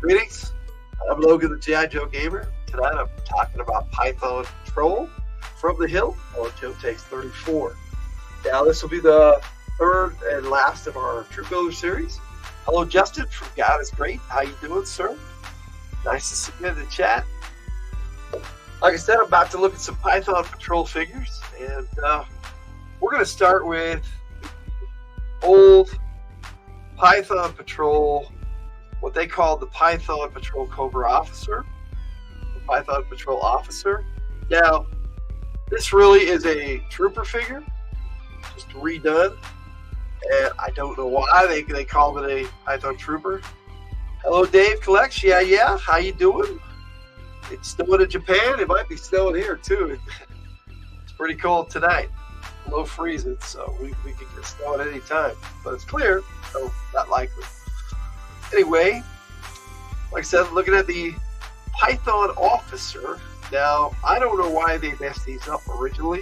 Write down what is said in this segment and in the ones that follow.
Greetings, I'm Logan the G.I. Joe Gamer. Tonight I'm talking about Python Patrol from the Hill on Joe Takes 34. Now this will be the third and last of our Troop Builder series. Hello Justin from God is Great. How you doing, sir? Nice to see you in the chat. Like I said, I'm about to look at some Python Patrol figures, and we're going to start with old Python Patrol, what they call the Python Patrol Cobra Officer, the Python Patrol Officer. Now, this really is a trooper figure, just redone, and I don't know why they call it a Python Trooper. Hello, Dave Collects. Yeah. How you doing? It's snowing in Japan. It might be snowing here too. It's pretty cold tonight. Below freezing, so we can get snow at any time. But it's clear, so not likely. Anyway, like I said, looking at the Python Officer. Now, I don't know why they messed these up originally.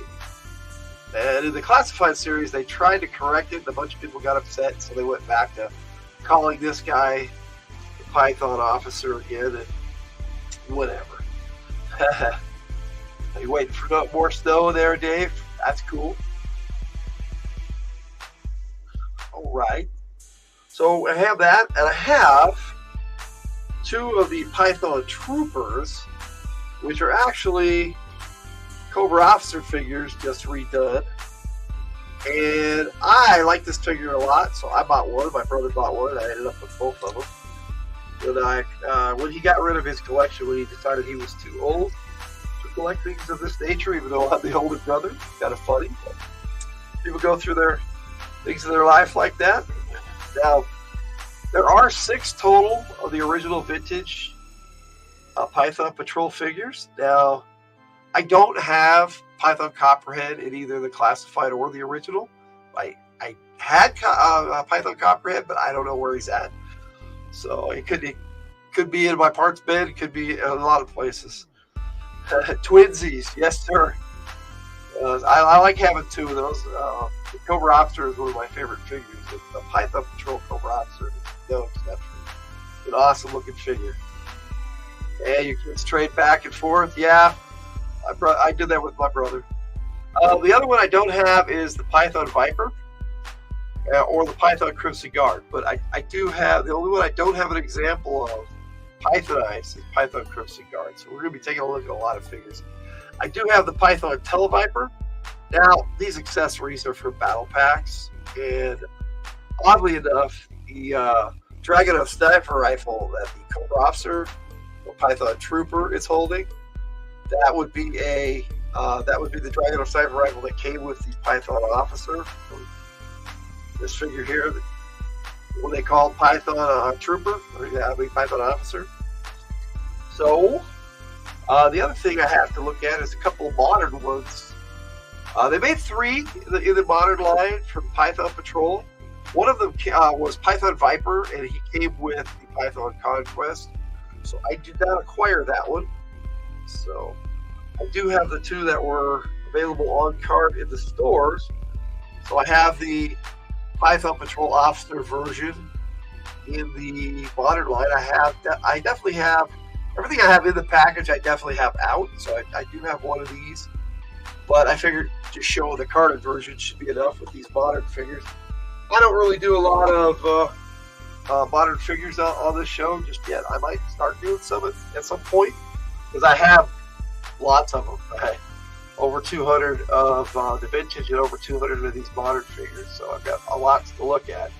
And in the Classified series, they tried to correct it, and a bunch of people got upset, so they went back to calling this guy the Python Officer again, and whatever. Are you waiting for more snow there, Dave? That's cool. All right. So I have that, and I have two of the Python Troopers, which are actually Cobra Officer figures just redone. And I like this figure a lot, so I bought one. My brother bought one, and I ended up with both of them. When he got rid of his collection, when he decided he was too old to collect things of this nature, even though I'm the older brother, it's kind of funny. But people go through their things in their life like that. Now, there are 6 total of the original vintage Python Patrol figures. Now, I don't have Python Copperhead in either the Classified or the original. I had Python Copperhead, but I don't know where he's at. So it could be in my parts bin. It could be in a lot of places. Twinsies, yes sir. I like having 2 of those. The Cobra Officer is one of my favorite figures. The Python Patrol Cobra Officer is no exception. An awesome looking figure. And you can trade back and forth. Yeah, I did that with my brother. The other one I don't have is the Python Viper. Or the Python Crimson Guard, but I do have, the only one I don't have an example of Pythonized is Python Crimson Guard, so we're going to be taking a look at a lot of figures. I do have the Python Televiper. Now, these accessories are for battle packs, and oddly enough, the Dragon Sniper Rifle that the Cobra Officer or Python Trooper is holding, that would be the Dragon Sniper Rifle that came with the Python Officer. This figure here, what they call Python Trooper, or Python Officer. So, the other thing I have to look at is a couple of modern ones. They made 3 in the modern line from Python Patrol. One of them was Python Viper, and he came with the Python Conquest. So I did not acquire that one. So I do have the 2 that were available on card in the stores. So I have the Python Patrol Officer version in the modern line. I definitely have everything I have in the package. I definitely have out, so I do have one of these. But I figured just showing the carded version should be enough with these modern figures. I don't really do a lot of modern figures on this show just yet. I might start doing some at some point because I have lots of them. Over 200 of the vintage and over 200 of these modern figures, so I've got a lot to look at.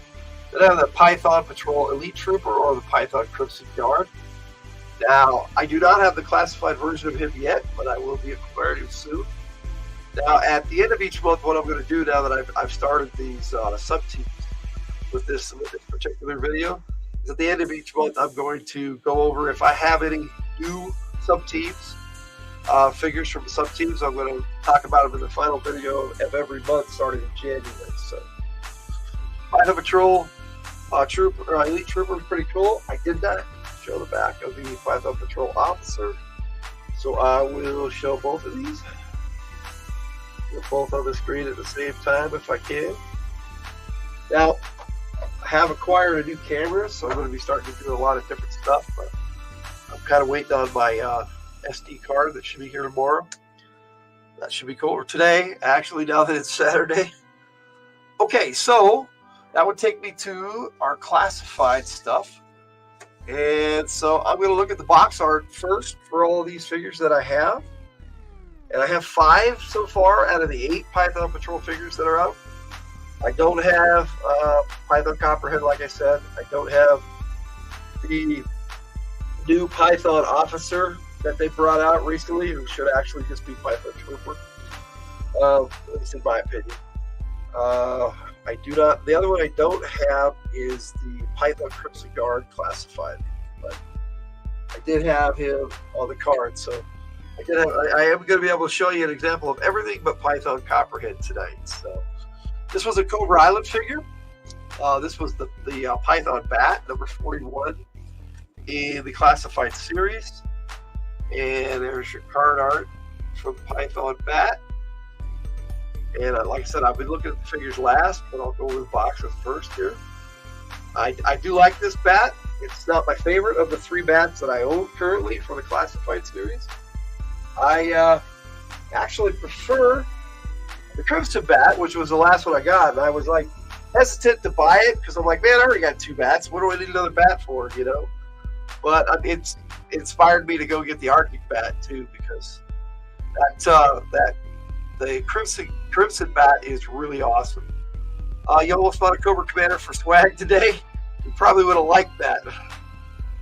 Then I have the Python Patrol Elite Trooper or the Python Crimson Guard. Now, I do not have the Classified version of him yet, but I will be acquiring him soon. Now, at the end of each month, what I'm going to do now that I've started these sub-teams with this particular video, is at the end of each month, I'm going to go over if I have any new sub-teams. Figures from sub-teams. I'm going to talk about them in the final video of every month starting in January. So, Python Patrol Elite Trooper is pretty cool. I did not show the back of the Python Patrol Officer, so I will show both of these. They're both on the screen at the same time if I can. Now, I have acquired a new camera, so I'm going to be starting to do a lot of different stuff. But I'm kind of waiting on my SD card that should be here tomorrow. That should be cool. Or today, actually, now that it's Saturday. Okay, so that would take me to our classified stuff. And so I'm going to look at the box art first for all of these figures that I have. And I have 5 so far out of the 8 Python Patrol figures that are out. I don't have Python Copperhead, like I said. I don't have the new Python Officer that they brought out recently, who should actually just be Python Trooper, at least in my opinion. I do not. The other one I don't have is the Python Crimson Guard classified, but I did have him on the card, so I am going to be able to show you an example of everything but Python Copperhead tonight. So this was a Cobra Island figure. This was the Python Bat, number 41 in the classified series. And there's your card art from Python Bat. And like I said, I've been looking at the figures last, but I'll go over the boxes first here. I do like this bat. It's not my favorite of the 3 bats that I own currently for the classified series. I actually prefer the Crimson Bat, which was the last one I got, and I was like hesitant to buy it because I'm like, man, I already got 2 bats. What do I need another bat for, you know? But it's inspired me to go get the Arctic Bat too, because the Crimson Bat is really awesome. You almost bought a Cobra Commander for swag today. You probably would have liked that.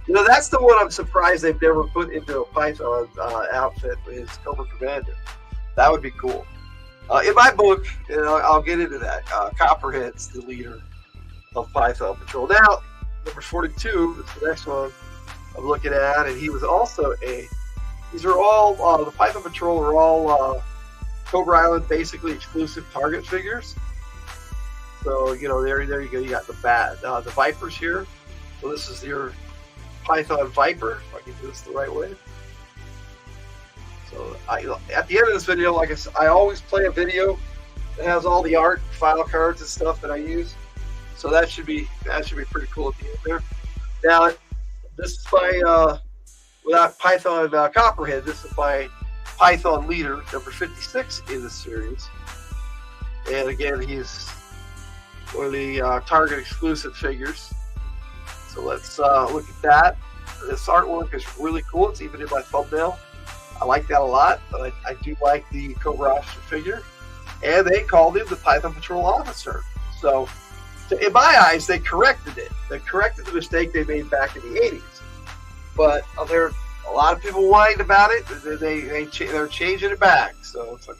You know, that's the one I'm surprised they've never put into a Python outfit, is Cobra Commander. That would be cool. In my book, you know, I'll get into that. Copperhead's the leader of Python Patrol. Now, number 42 is the next one I'm looking at, and he was also these are all, the Python Patrol are all Cobra Island basically exclusive target figures. So, you know, there you go. You got the bat, the Vipers here. So this is your Python Viper, if I can do this the right way. So at the end of this video, like I said, I always play a video that has all the art, file cards and stuff that I use. So that should be pretty cool at the end there. Now, this is my, without Python Copperhead, this is my Python leader, number 56 in the series. And again, he's one of the Target exclusive figures. So let's look at that. This artwork is really cool. It's even in my thumbnail. I like that a lot, but I do like the Cobra Officer figure. And they called him the Python Patrol Officer. So in my eyes, they corrected it. They corrected the mistake they made back in the 80s. But there are a lot of people whining about it. They're changing it back. So it's like,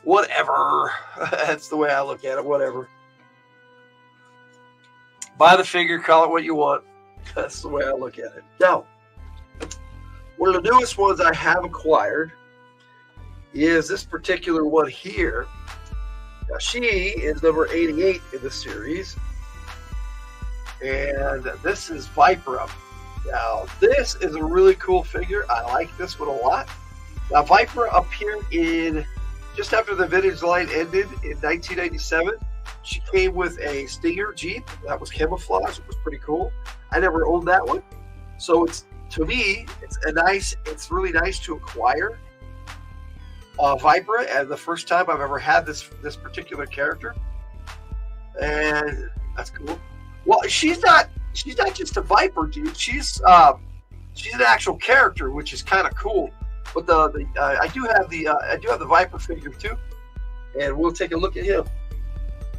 whatever. That's the way I look at it. Whatever. Buy the figure, call it what you want. That's the way I look at it. Now, one of the newest ones I have acquired is this particular one here. Now, she is number 88 in the series. And this is Viper. Now, this is a really cool figure. I like this one a lot. Now, Viper appeared in, just after the vintage line ended in 1997. She came with a Stinger Jeep that was camouflage. It was pretty cool. I never owned that one. So to me, it's really nice to acquire Viper, and the first time I've ever had this particular character. And that's cool. Well, she's not just a Viper, dude. She's an actual character, which is kind of cool. But I do have the Viper figure too, and we'll take a look at him.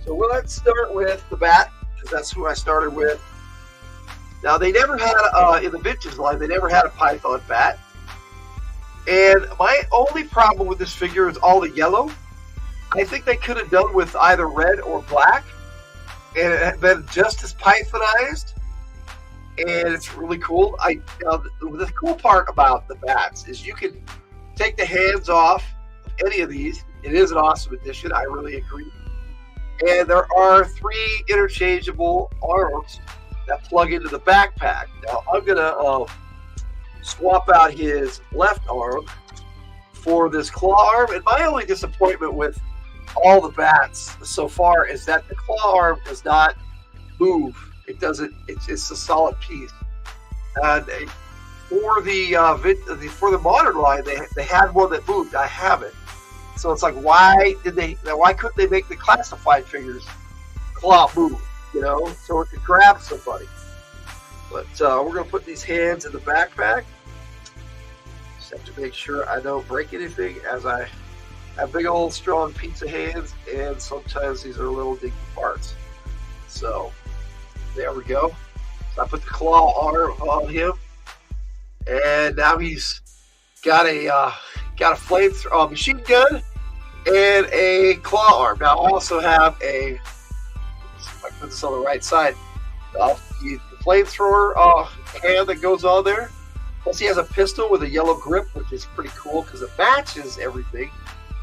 So let's start with the Bat, because that's who I started with. Now, they never had in the vintage line, they never had a Python Bat, and my only problem with this figure is all the yellow. I think they could have done with either red or black, and it had been just as Pythonized. And it's really cool. The cool part about the bats is you can take the hands off of any of these. It is an awesome addition. I really agree. And there are 3 interchangeable arms that plug into the backpack. Now, I'm going to swap out his left arm for this claw arm. And my only disappointment with all the bats so far is that the claw arm does not move. It doesn't. It's a solid piece. And for the modern line, they had one that moved. I haven't. So it's like, why couldn't they make the classified figures claw move? So it could grab somebody. But we're gonna put these hands in the backpack. Just have to make sure I don't break anything, as I have big old strong pizza hands, and sometimes these are little dinky parts. So there we go. So I put the claw arm on him, and now he's got a flamethrower machine gun and a claw arm. Now I also have let's see if I put this on the right side. The flamethrower hand that goes on there. Plus he has a pistol with a yellow grip, which is pretty cool because it matches everything.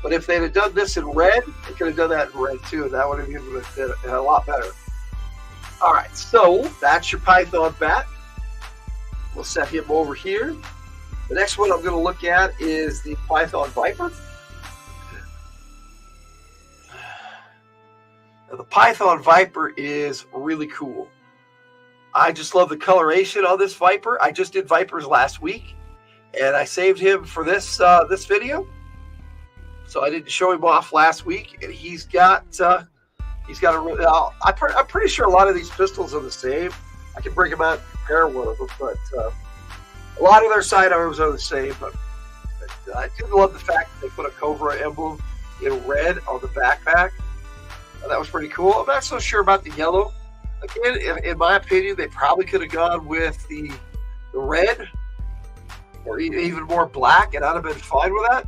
But if they'd have done this in red, they could have done that in red too, and that would have been a lot better. All right, so that's your Python bat. We'll set him over here. The next one I'm going to look at is the Python Viper. Now, the Python Viper is really cool. I just love the coloration on this Viper. I just did Vipers last week, and I saved him for this video. So I didn't show him off last week, and he's got a really. I'm pretty sure a lot of these pistols are the same. I can bring them out and compare one of them, but a lot of their sidearms are the same. But I do love the fact that they put a Cobra emblem in red on the backpack. That was pretty cool. I'm not so sure about the yellow. Again, in my opinion, they probably could have gone with the red or even more black, and I'd have been fine with that.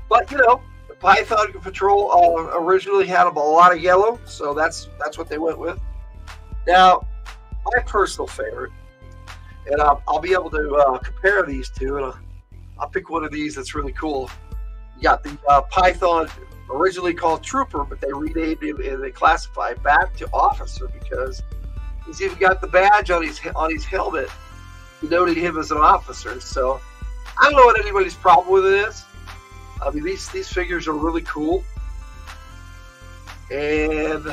But the Python Patrol originally had a lot of yellow, so that's what they went with. Now, my personal favorite, and I'll be able to compare these two, and I'll pick one of these that's really cool. You got the Python, originally called Trooper, but they renamed him and they classified back to Officer because he's even got the badge on his helmet denoting him as an officer. So I don't know what anybody's problem with it is. I mean, these figures are really cool. And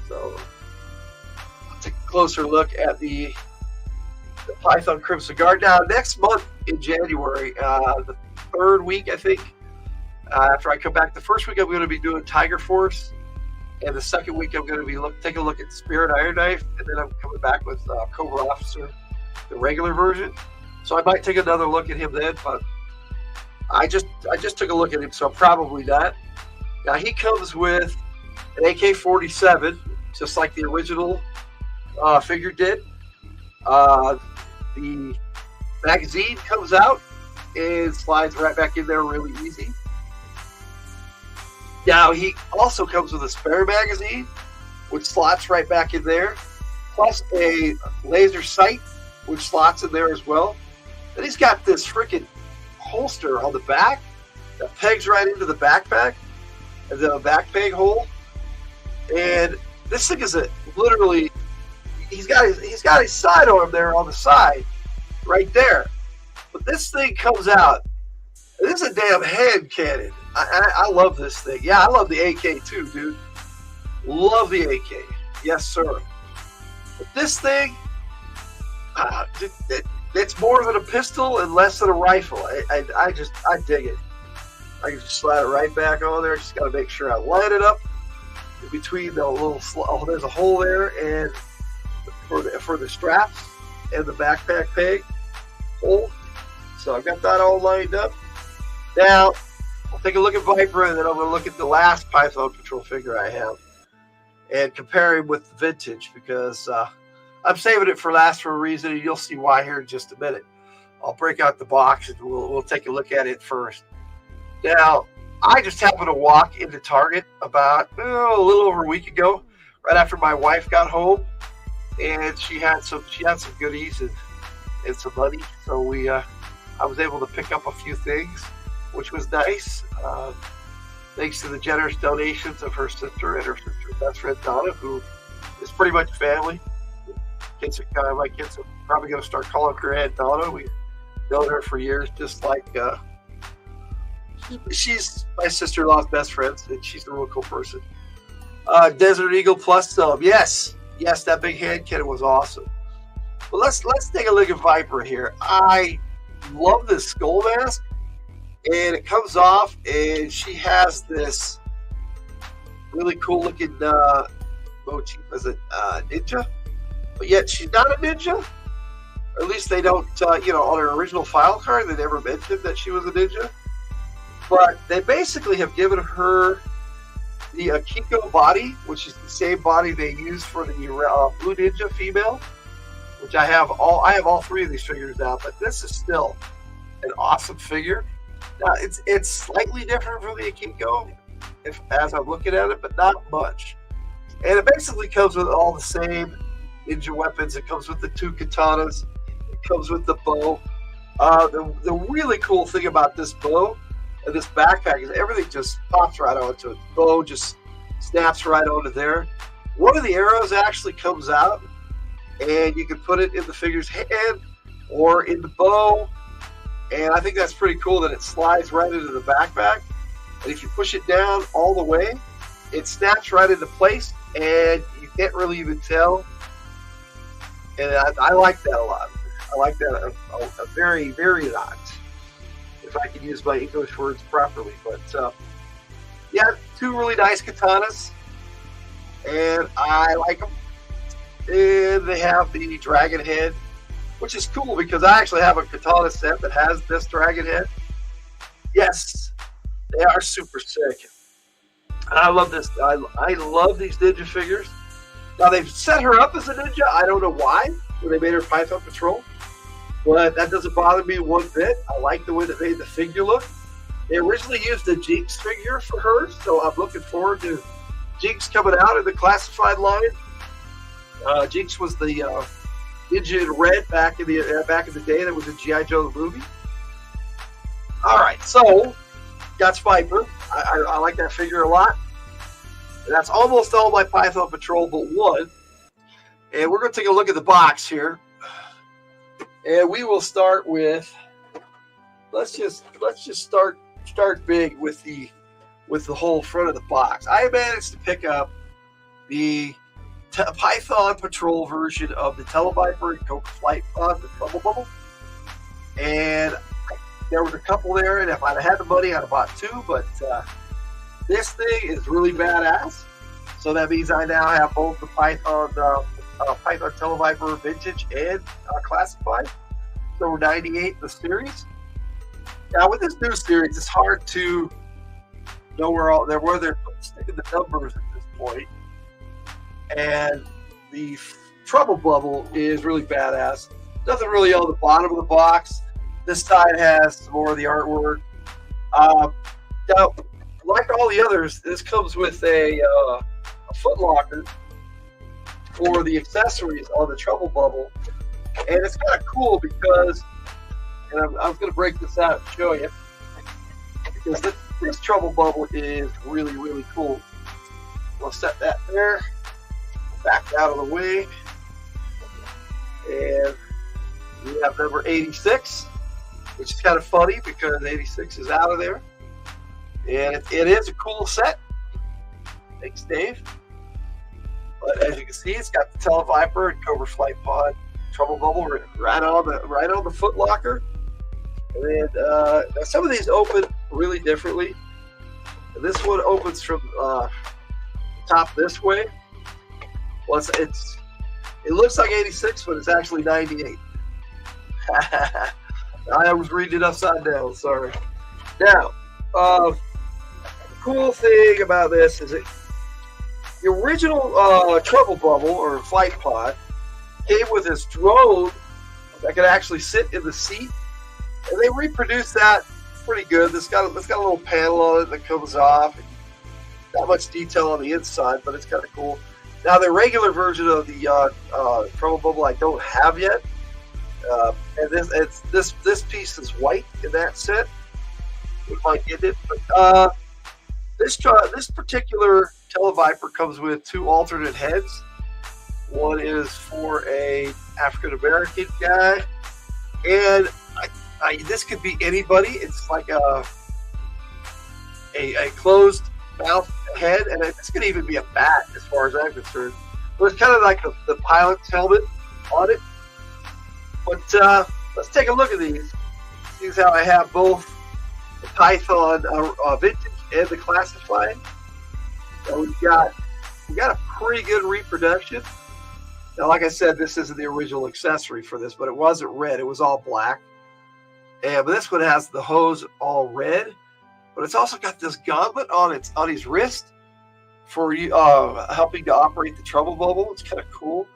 so I'll take a closer look at the Python Crimson Guard. Now, next month in January, the third week, I think, after I come back, the first week I'm going to be doing Tiger Force, and the second week I'm going to be taking a look at Spirit Iron Knife, and then I'm coming back with Cobra Officer, the regular version. So I might take another look at him then, but I just took a look at him, so probably not. Now he comes with an AK-47, just like the original figure did. The magazine comes out and slides right back in there really easy. Now he also comes with a spare magazine, which slots right back in there, plus a laser sight, which slots in there as well. Then he's got this freaking holster on the back that pegs right into the backpack, and the back peg hole. And this thing is literally, he's got his sidearm there on the side, right there. But this thing comes out. This is a damn hand cannon. I love this thing. Yeah, I love the AK too, dude. Love the AK. Yes, sir. But this thing, it's more than a pistol and less than a rifle. I dig it. I can just slide it right back on there. Just got to make sure I line it up in between the little. There's a hole there, and for the straps and the backpack peg hole. So I've got that all lined up. Now I'll take a look at Viper, and then I'm going to look at the last Python Patrol figure I have and compare him with the vintage, because I'm saving it for last for a reason, and you'll see why here in just a minute. I'll break out the box and we'll take a look at it first. Now, I just happened to walk into Target about a little over a week ago, right after my wife got home, and she had some goodies and some money, so I was able to pick up a few things, which was nice. Thanks to the generous donations of her sister and her sister's best friend Donna, who is pretty much family. My kids are probably going to start calling her Aunt Donna. We've known her for years, just like she's my sister-in-law's best friend, and she's a real cool person. Desert Eagle plus some. Yes, yes, that big hand cannon was awesome. But let's take a look at Viper here. I love this skull mask, and it comes off, and she has this really cool looking motif as a ninja, but yet she's not a ninja. Or at least they don't, on her original file card, they never mentioned that she was a ninja. But they basically have given her the Akiko body, which is the same body they use for the Blue Ninja female, which I have all three of these figures now. But this is still an awesome figure. Now it's slightly different from the Akiko, as I'm looking at it, but not much. And it basically comes with all the same ninja weapons. It comes with the 2 katanas. It comes with the bow. The really cool thing about this bow and this backpack is everything just pops right onto it. The bow just snaps right onto there. One of the arrows actually comes out, and you can put it in the figure's hand or in the bow. And I think that's pretty cool that it slides right into the backpack. And if you push it down all the way, it snaps right into place, and you can't really even tell. And I like that a lot. I like that a very, very lot, if I can use my English words properly. But yeah, 2 really nice katanas, and I like them. And they have the dragon head, which is cool because I actually have a katana set that has this dragon head. Yes, they are super sick. And I love this. I love these ninja figures. Now, they've set her up as a ninja. I don't know why, when they made her Python Patrol. But that doesn't bother me one bit. I like the way they made the figure look. They originally used a Jinx figure for her, so I'm looking forward to Jinx coming out in the classified line. Jinx was the ninja in red back in the day that was in G.I. Joe the movie. All right, so got Viper. I like that figure a lot. And that's almost all my Python Patrol but one. And we're going to take a look at the box here. And we will start with, let's just start big with the whole front of the box. I managed to pick up the Python Patrol version of the Televiper and Cobra Flight Pod, the Trouble Bubble. And there was a couple there, and if I'd have had the money, I'd have bought 2, but this thing is really badass. So that means I now have both the Python Televiper Vintage and Classified. So we're 98 the series. Now with this new series, it's hard to know where they're sticking the numbers at this point. And the Trouble Bubble is really badass. Nothing really on the bottom of the box. This side has some more of the artwork. Now, like all the others, this comes with a foot locker for the accessories on the Trouble Bubble. And it's kind of cool because, and I was going to break this out and show you, because this Trouble Bubble is really, really cool. We'll set that there, back out of the way, and we have number 86, which is kind of funny because 86 is out of there. And it is a cool set. Thanks, Dave. But as you can see, it's got the Televiper and Cobra Flight Pod Trouble Bubble right on the foot locker. And then now some of these open really differently. And this one opens from top this way. Well, it looks like 86, but it's actually 98. I was reading it upside down. Sorry. Now, the cool thing about this is the original Trouble Bubble or Flight Pod came with this drone that could actually sit in the seat, and they reproduced that pretty good. It's got a little panel on it that comes off. Not much detail on the inside, but it's kind of cool. Now the regular version of the Trouble Bubble I don't have yet, and this piece is white in that set. We might get it, but this particular Televiper comes with 2 alternate heads. One is for a African American guy, and this could be anybody. It's like a closed mouth, head, and this could even be a bat as far as I'm concerned. But it's kind of like the pilot's helmet on it. But let's take a look at these. See how I have both the Python vintage and the classified. So we got a pretty good reproduction. Now, like I said, this isn't the original accessory for this, but it wasn't red. It was all black. But this one has the hose all red, but it's also got this gauntlet on his wrist for you helping to operate the trouble bubble. It's kind of cool.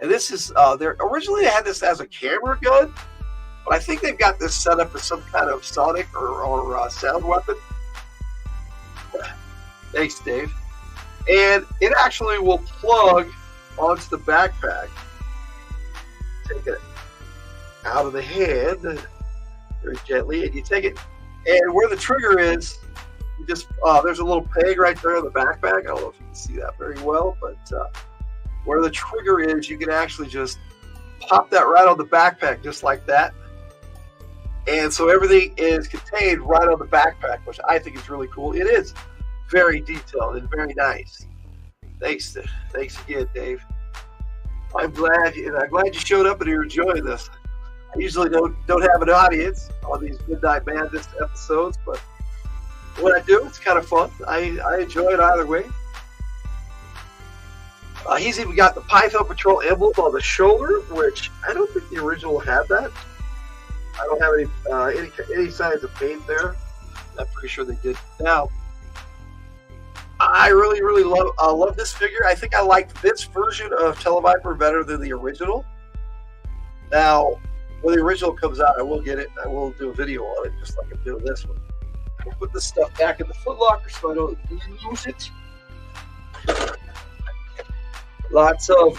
And this is originally they had this as a camera gun, but I think they've got this set up as some kind of sonic or sound weapon. Thanks, Dave. And it actually will plug onto the backpack. Take it out of the hand very gently, and you take it, and where the trigger is, you just there's a little peg right there on the backpack. I don't know if you can see that very well, but where the trigger is, you can actually just pop that right on the backpack, just like that. And so everything is contained right on the backpack, which I think is really cool. It is very detailed and very nice. Thanks again, Dave. I'm glad you showed up and you're enjoying this. I usually don't have an audience on these Midnight Madness episodes, but when I do, it's kind of fun. I enjoy it either way. He's even got the Python Patrol emblem on the shoulder, which I don't think the original had that. I don't have any signs of paint there. I'm pretty sure they did. Now, I really love this figure. I think I like this version of Televiper better than the original. Now, when the original comes out, I will get it. I will do a video on it, just like I'm doing this one. I'll put this stuff back in the footlocker so I don't lose it. Lots of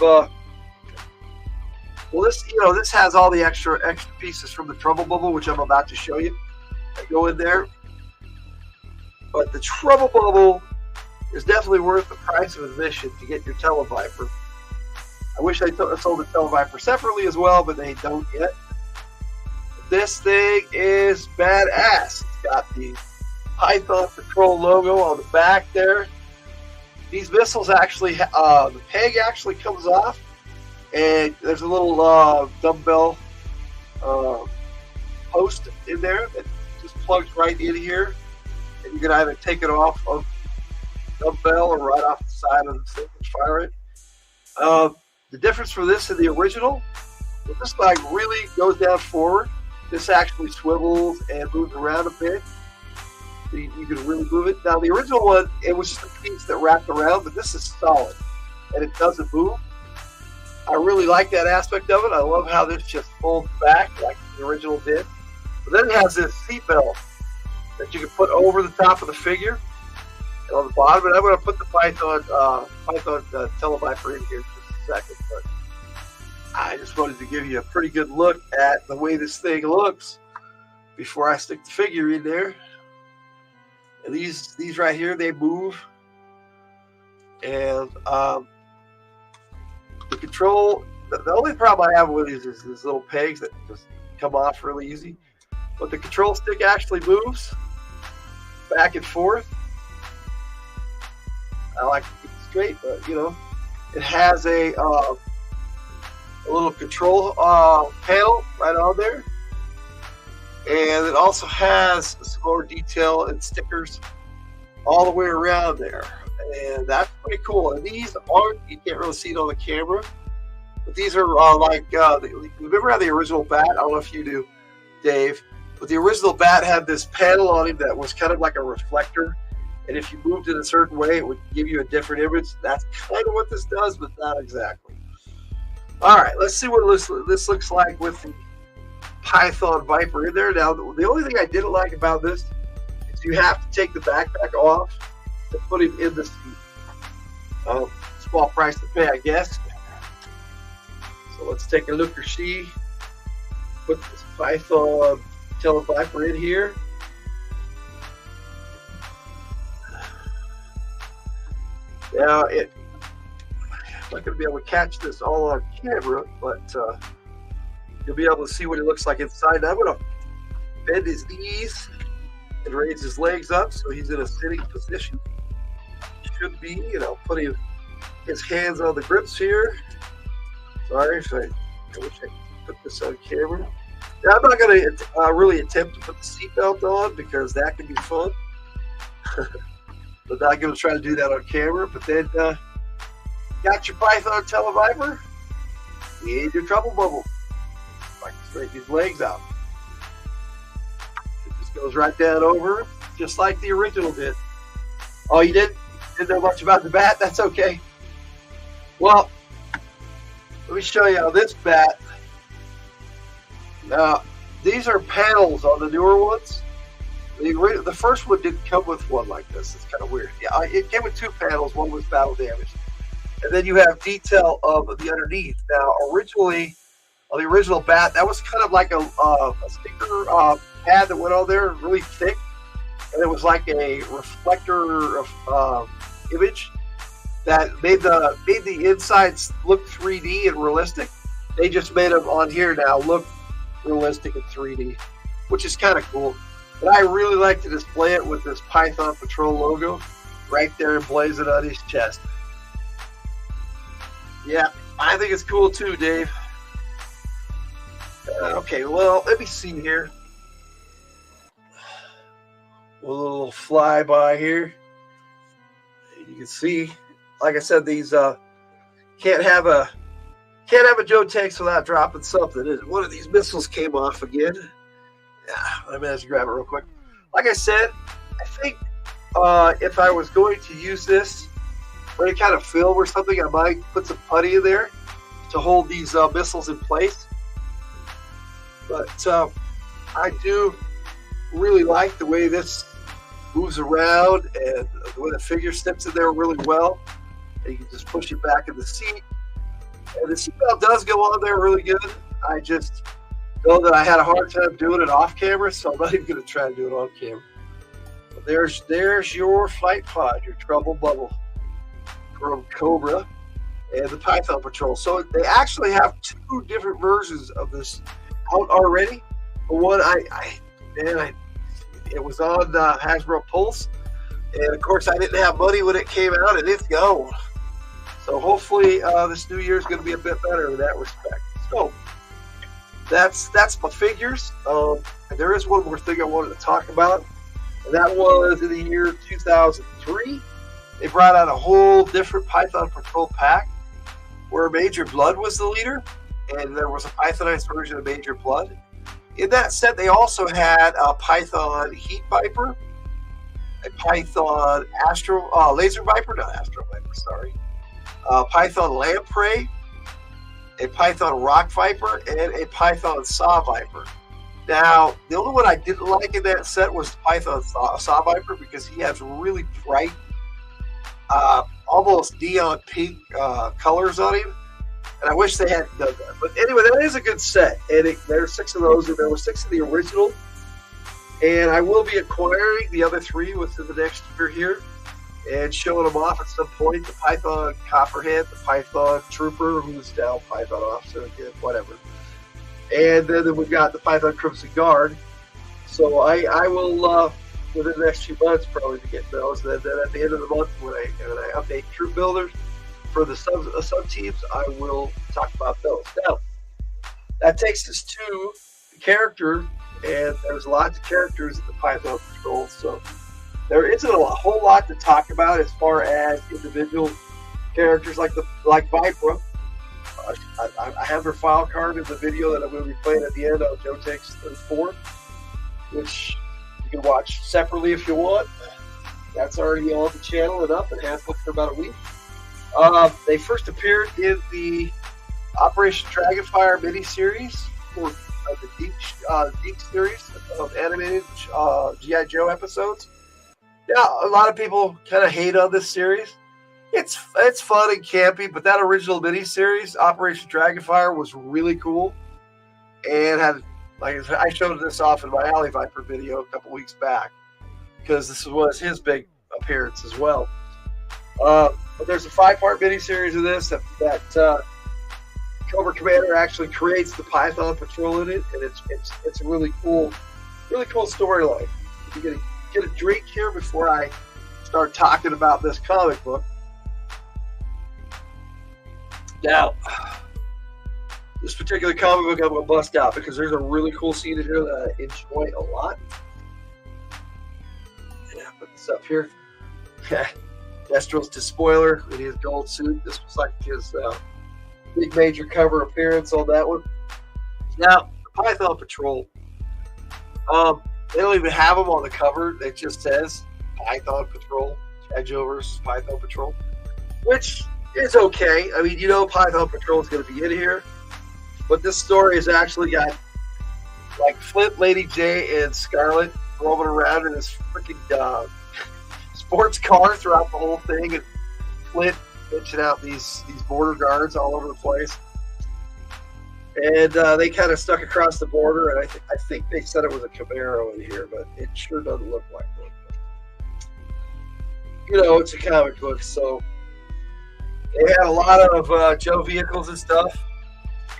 this has all the extra pieces from the Trouble Bubble, which I'm about to show you. I go in there, but the Trouble Bubble is definitely worth the price of admission to get your Televiper. I wish they sold the Televiper separately as well, but they don't yet. This thing is badass. It's got the Python Patrol logo on the back there. These missiles actually, the peg actually comes off, and there's a little dumbbell post in there that just plugs right in here, and you can either take it off of the dumbbell or right off the side of the thing and fire it. The difference for this and the original, this like really goes down forward. This actually swivels and moves around a bit. You can really move it. Now, the original one, it was just a piece that wrapped around, but this is solid, and it doesn't move. I really like that aspect of it. I love how this just folds back like the original did. But then it has this seat belt that you can put over the top of the figure and on the bottom. And I'm going to put the Python Televiper in here in just a second. But I just wanted to give you a pretty good look at the way this thing looks before I stick the figure in there. And these right here, they move. And the control, the only problem I have with these is these little pegs that just come off really easy. But the control stick actually moves back and forth. I like to keep it straight, but it has a little control panel right on there. And it also has some more detail and stickers all the way around there. And that's pretty cool. And these aren't, you can't really see it on the camera, but these are remember how the original bat, I don't know if you do, Dave, but the original bat had this panel on it that was kind of like a reflector. And if you moved it a certain way, it would give you a different image. That's kind of what this does, but not exactly. All right, let's see what this looks like with the Python Viper in there. Now, the only thing I didn't like about this is you have to take the backpack off to put it in the seat. Small price to pay, I guess. So let's take a look or see. Put this Python Televiper in here. Now, I'm not going to be able to catch this all on camera, but you'll be able to see what it looks like inside. Now I'm going to bend his knees and raise his legs up so he's in a sitting position. should be, putting his hands on the grips here. Sorry, I wish I could put this on camera. Now, I'm not going to really attempt to put the seatbelt on because that can be fun. But I'm going to try to do that on camera. But then, got your Python televiper. Need your trouble bubble. Like straighten these legs out. It just goes right down over, just like the original did. Oh, you didn't know much about the bat? That's okay. Well, let me show you how this bat. Now, these are panels on the newer ones. The first one didn't come with one like this. It's kind of weird. Yeah, it came with two panels. One was battle damaged. And then you have detail of the underneath. Now, originally, on the original bat, that was kind of like a sticker pad that went on there, really thick. And it was like a reflector of image that made the insides look 3D and realistic. They just made them on here now look realistic in 3D, which is kind of cool. But I really like to display it with this Python Patrol logo right there emblazoned on his chest. Yeah, I think it's cool too, Dave. Okay, well, let me see here. A little flyby here. You can see, like I said, these can't have a Joe Tanks without dropping something. One of these missiles came off again. Yeah, I managed to grab it real quick. Like I said, I think if I was going to use this for any kind of film or something, I might put some putty in there to hold these missiles in place. But I do really like the way this moves around and the way the figure steps in there really well. And you can just push it back in the seat. And the seatbelt does go on there really good. I just know that I had a hard time doing it off camera, so I'm not even going to try to do it on camera. But there's your flight pod, your trouble bubble from Cobra and the Python Patrol. So they actually have two different versions of this out already. The one it was on Hasbro Pulse, and of course I didn't have money when it came out, and it's gone. So hopefully this new year is going to be a bit better in that respect. So that's my figures. And there is one more thing I wanted to talk about, and that was in the year 2003. They brought out a whole different Python Patrol pack where Major Blood was the leader, and there was a Pythonized version of Major Blood. In that set, they also had a Python Heat Viper, a Python Laser Viper, not Astro Viper, sorry, Python Lamprey, a Python Rock Viper, and a Python Saw Viper. Now, the only one I didn't like in that set was the Python Saw Viper because he has really bright, almost neon pink colors on him. And I wish they had done that. But anyway, that is a good set. And there are 6 of those, and there were 6 of the original. And I will be acquiring the other 3 within the next year here and showing them off at some point. The Python Copperhead, the Python Trooper, who's now Python Officer again, whatever. And then we've got the Python Crimson Guard. So I will, within the next few months, probably to get those. Then at the end of the month, when I update Troop Builders for the sub teams, I will talk about those. Now, that takes us to the character, and there's lots of characters in the Python Patrol, so there isn't a whole lot to talk about as far as individual characters like Vipra. I have her file card in the video that I'm going to be playing at the end of Joe Takes 34, which you can watch separately if you want. That's already on the channel and up, and has been for about a week. They first appeared in the Operation Dragonfire miniseries for the Deep series of animated G.I. Joe episodes. Yeah, a lot of people kind of hate on this series. It's fun and campy, but that original miniseries, Operation Dragonfire, was really cool and had, like I showed this off in my Alley Viper video a couple weeks back because this was his big appearance as well. But there's a 5-part miniseries of this that Cobra Commander actually creates the Python Patrol in it, and it's a really cool storyline. You get a drink here before I start talking about this comic book. Now, this particular comic book I'm going to bust out because there's a really cool scene in here that I enjoy a lot. Yeah, put this up here. Okay. Destro's spoiler in his gold suit. This was like his big major cover appearance on that one. Now, the Python Patrol. They don't even have them on the cover. It just says Python Patrol. G.I. Joe versus Python Patrol. Which is okay. I mean, you know Python Patrol is going to be in here. But this story has actually got like Flint, Lady J, and Scarlet roaming around in this freaking sports car throughout the whole thing. And Flint pitching out these border guards all over the place. And they kind of stuck across the border, and I think they said it was a Camaro in here, but it sure doesn't look like one. You know, it's a comic book, so they had a lot of Joe vehicles and stuff.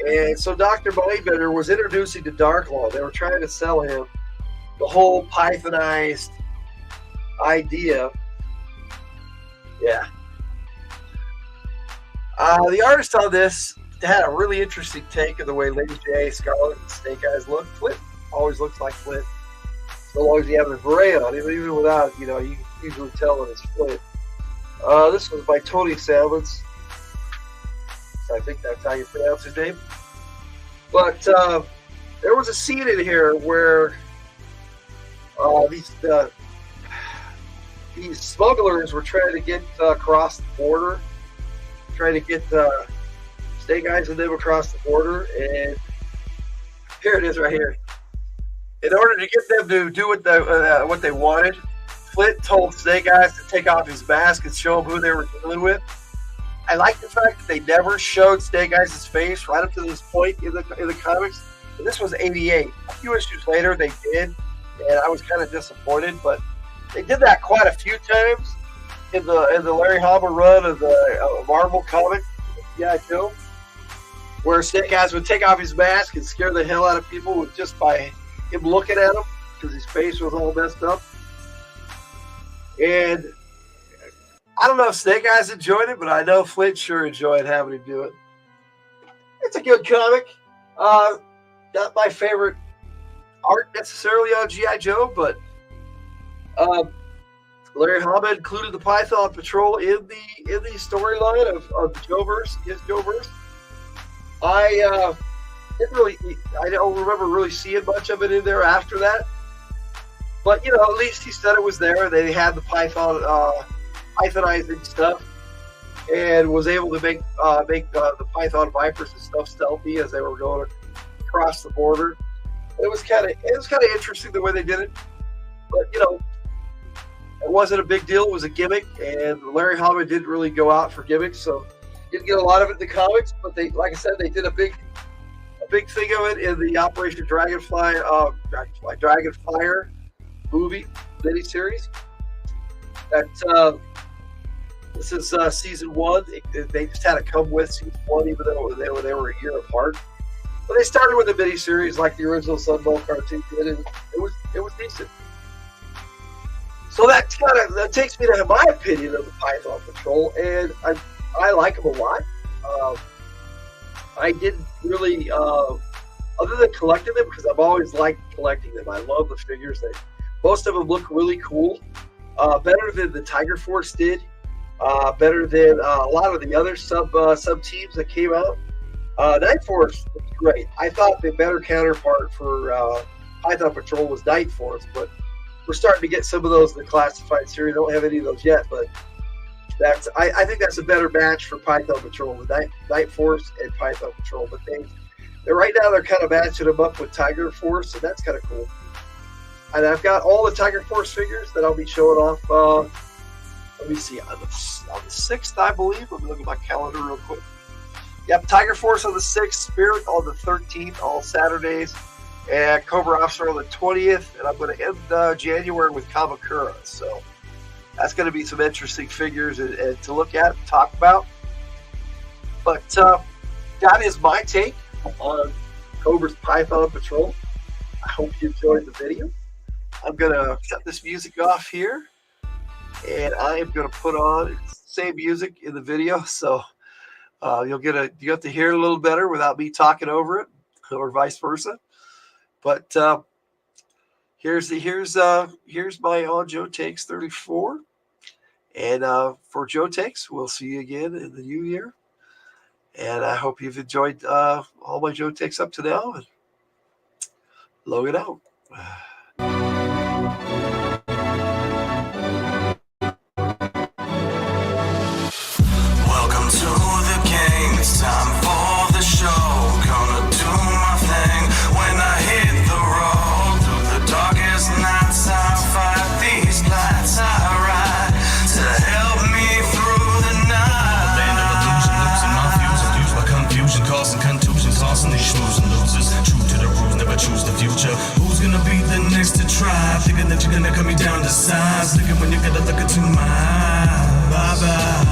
And so Dr. Mindbender was introducing to Darklaw. They were trying to sell him the whole Pythonized idea. Yeah. The artist on this had a really interesting take of the way Lady J, Scarlet, and Snake Eyes look. Flint always looks like Flint, so long as you have a beret on him. Even without, you can usually tell when it's Flint. This was by Tony Salmons. So I think that's how you pronounce his name. But there was a scene in here where these smugglers were trying to get across the border, trying to get Snake Eyes and them across the border, and here it is right here. In order to get them to do what they wanted, Flint told Snake Eyes to take off his mask and show them who they were dealing with. I like the fact that they never showed Snake Eyes' face right up to this point in the comics. And this was '88. A few issues later, they did, and I was kind of disappointed. But they did that quite a few times in the Larry Hama run of the Marvel comic, G.I. Joe, where Snake Eyes would take off his mask and scare the hell out of people just by him looking at him because his face was all messed up. And I don't know if Snake Eyes enjoyed it, but I know Flint sure enjoyed having him do it. It's a good comic. Not my favorite art necessarily on G.I. Joe, but Larry Hama included the Python Patrol in the storyline of the Joeverse, his Joeverse. I don't remember really seeing much of it in there after that. But, at least he said it was there. They had the Pythonizing stuff and was able to make the Python Vipers and stuff stealthy as they were going across the border. It was kind of interesting the way they did it. But, it wasn't a big deal. It was a gimmick, and Larry Hama didn't really go out for gimmicks, so you didn't get a lot of it in the comics. But they, like I said, they did a big thing of it in the Operation Dragonfire movie miniseries. That this is season 1. They just had to come with season 1, even though they were a year apart. But they started with a miniseries like the original Sunball cartoon did, and it was decent. So that takes me to my opinion of the Python Patrol, and I like them a lot. I didn't really, other than collecting them, because I've always liked collecting them. I love the figures. Most of them look really cool. Better than the Tiger Force did. Better than a lot of the other sub teams that came out. Night Force was great. I thought the better counterpart for Python Patrol was Night Force, but we're starting to get some of those in the classified series. I don't have any of those yet, but I think that's a better match for Python Patrol, the Night Force and Python Patrol. But right now they're kind of matching them up with Tiger Force, and that's kind of cool. And I've got all the Tiger Force figures that I'll be showing off. Let me see, on the 6th, I believe. Let me look at my calendar real quick. Yep, Tiger Force on the 6th, Spirit on the 13th, all Saturdays, and Cobra Officer on the 20th. And I'm going to end January with Kamakura. So that's going to be some interesting figures and to look at and talk about. But that is my take on Cobra's Python Patrol. I hope you enjoyed the video. I'm going to cut this music off here. and I am going to put on same music in the video, so you have to hear it a little better without me talking over it, or vice versa. But here's my On Joe Takes 34, and for Joe Takes, we'll see you again in the new year. And I hope you've enjoyed all my Joe Takes up to now. And Logan out. Welcome to the game. It's time for the show. Gonna do my thing when I hit the road. Through the darkest nights, I fight these lights I ride to help me through the night. Land of illusion, losing my fuse, abused by confusion, causing contusions, tossing these schmoes and losers. True to the rules, never choose the future. Who's gonna be the next to try? Thinking that you're gonna cut me down to size. Looking when you gotta look into my eyes. Bye-bye.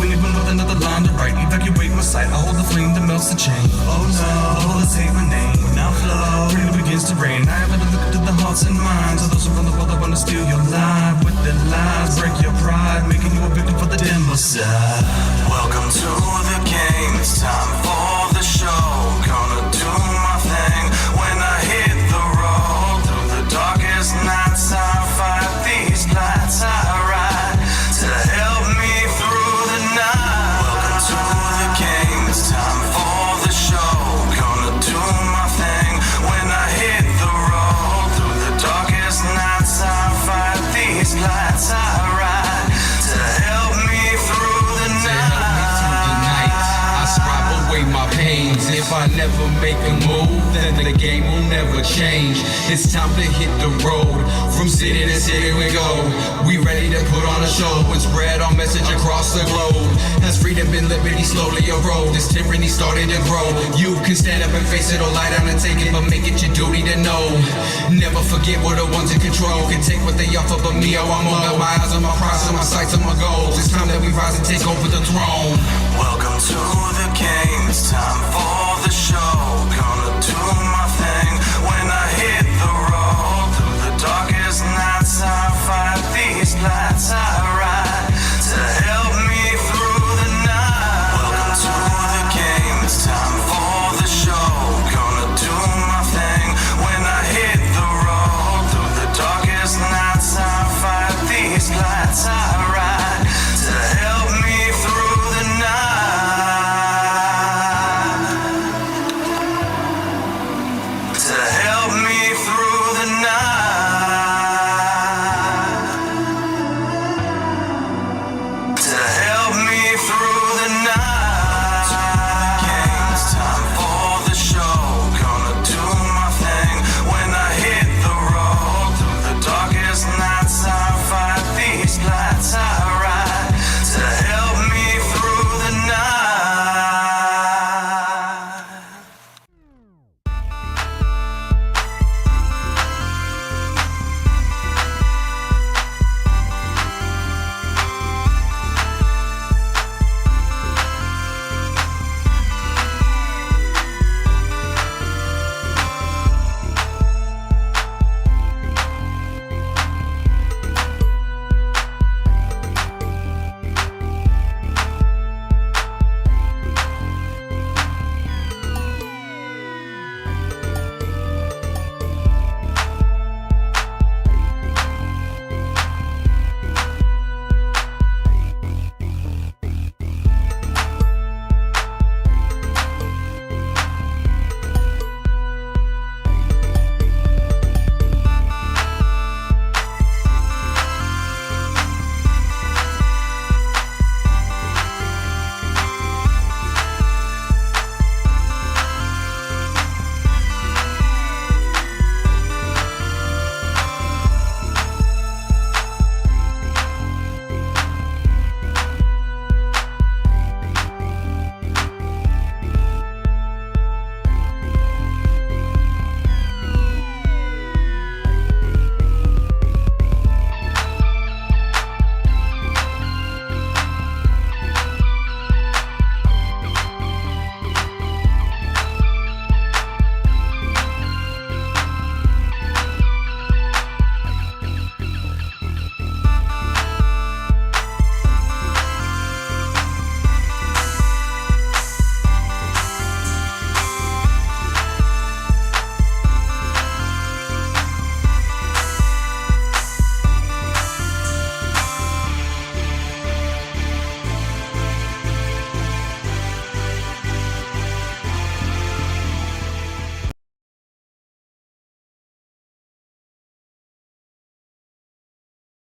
Even with another line to write, evacuate my sight. I hold the flame that melts the chain. Oh no, all the same my name. Now flow, freedom begins to rain. I have to look into the hearts and minds of those around the world that wanna steal your life with their lies, break your pride, making you a victim for the demo side. Welcome to the game. It's time for the show. Gonna do my thing when I hit the road. Through the darkest nights, I fight these lights I ride to help me through the night. Welcome to the game. It's time for the show. Gonna do my thing when I hit the road. Through the darkest nights, I fight these lights I ride to help me through the night. I scrap away my pains. If I never make a move, then the game will never change. It's time to hit the road. From city to city we go. We ready to put on a show and spread our message across the globe. Has freedom and liberty slowly erode? This tyranny starting to grow. You can stand up and face it or lie down and take it, but make it your duty to know. Never forget we're the ones in control. Can take what they offer, but me, oh, I'm on my eyes on my prize, on my sights, on my goals. It's time that we rise and take over the throne. Welcome to the game. It's time for the show. Gonna do my thing when I hit the road. Through the darkest nights, I fight these lights I